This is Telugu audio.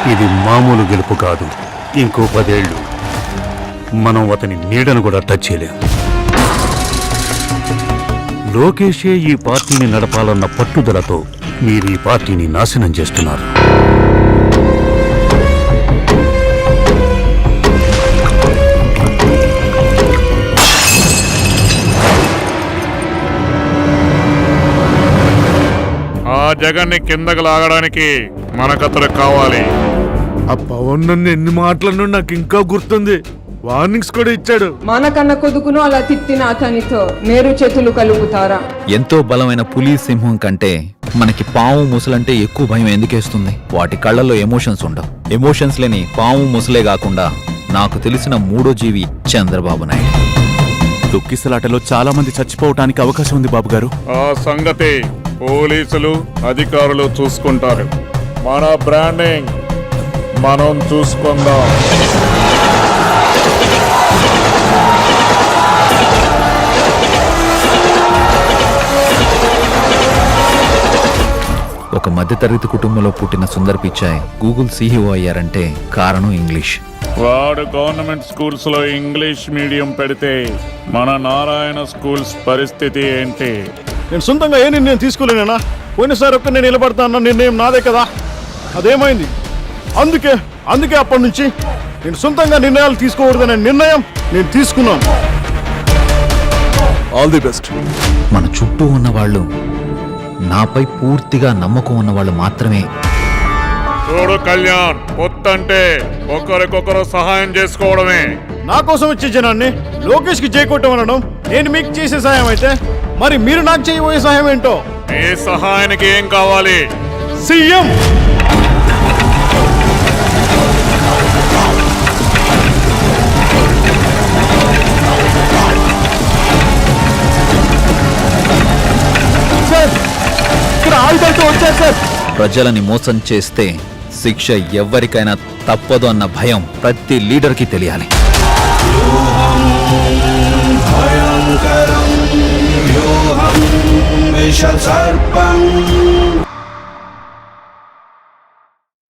ఇది మామూలు గెలుపు కాదు. ఇంకో 10 ఏళ్ళు మనం అతని నీడను కూడా టచ్ చేయలేం. లోకేషే ఈ పార్టీని నడపాలన్న పట్టుదలతో మీరు ఈ పార్టీని నాశనం చేస్తున్నారు. ఆ జగన్ని కిందకు లాగడానికి మనకతడు కావాలి. ఆ పవన్ నన్ను ఎన్ని మాటలను నాకు ఇంకా గుర్తుంది. వార్నింగ్స్ కూడా ఇచ్చాడు. మానకన్న కొడుకును అలా తిట్టిన అతనితో నేరు చేతులు కలుపుతారా? ఎంతో బలమైన పులి సింహం కంటే మనకి పాము ముసలంటే ఎక్కువ భయం ఎందుకేస్తుంది? వాటి కళ్ళల్లో ఎమోషన్స్ ఉండవు. ఎమోషన్స్ లేని పాము ముసలే కాకుండా నాకు తెలిసిన 3వ జీవి చంద్రబాబు నాయుడు. తొక్కిసలాటలో చాలా మంది చచ్చిపోవటానికి అవకాశం ఉంది బాబు గారు. ఆ సంగతి పోలీసులు అధికారులు చూసుకుంటారు. మన బ్రాండింగ్ మనం చూసుకుందాం. ఒక మధ్యతరగతి కుటుంబంలో పుట్టిన సుందర్ పిచాయ్ గూగుల్ CEO అయ్యారంటే కారణం ఇంగ్లీష్. వాడు గవర్నమెంట్ స్కూల్స్ లో ఇంగ్లీష్ మీడియం పెడితే మన నారాయణ స్కూల్స్ పరిస్థితి ఏంటి? నేను సొంతంగా ఏ నిర్ణయం తీసుకోలేనా? పోయినసారి ఒక్క నేను నిలబడతా అన్న నిర్ణయం నాదే కదా, అదేమైంది? అందుకే అప్పటి నుంచి నేను సొంతంగా నిర్ణయాలు తీసుకోకూడదనే నిర్ణయం నేను తీసుకున్నాను. All the best. మన చుట్టూ ఉన్న వాళ్ళు నాపై పూర్తిగా నమ్మకం ఉన్నవాళ్ళు మాత్రమే. చూడు కళ్యాణ్, పొత్తంటే ఒకరికొకరు సహాయం చేసుకోవడమే. నా కోసం వచ్చే జనాన్ని లోకేష్ కి చేయకొట్టమనడం నేను మీకు చేసే సహాయం అయితే, మరి మీరు నాకు చేయబోయే సహాయం ఏంటో? మీ సహాయానికి ఏం కావాలి? సీఎం. ప్రజలని మోసం చేస్తే శిక్ష ఎవ్వరికైనా తప్పదు అన్న భయం ప్రతి లీడర్కి తెలియాలి.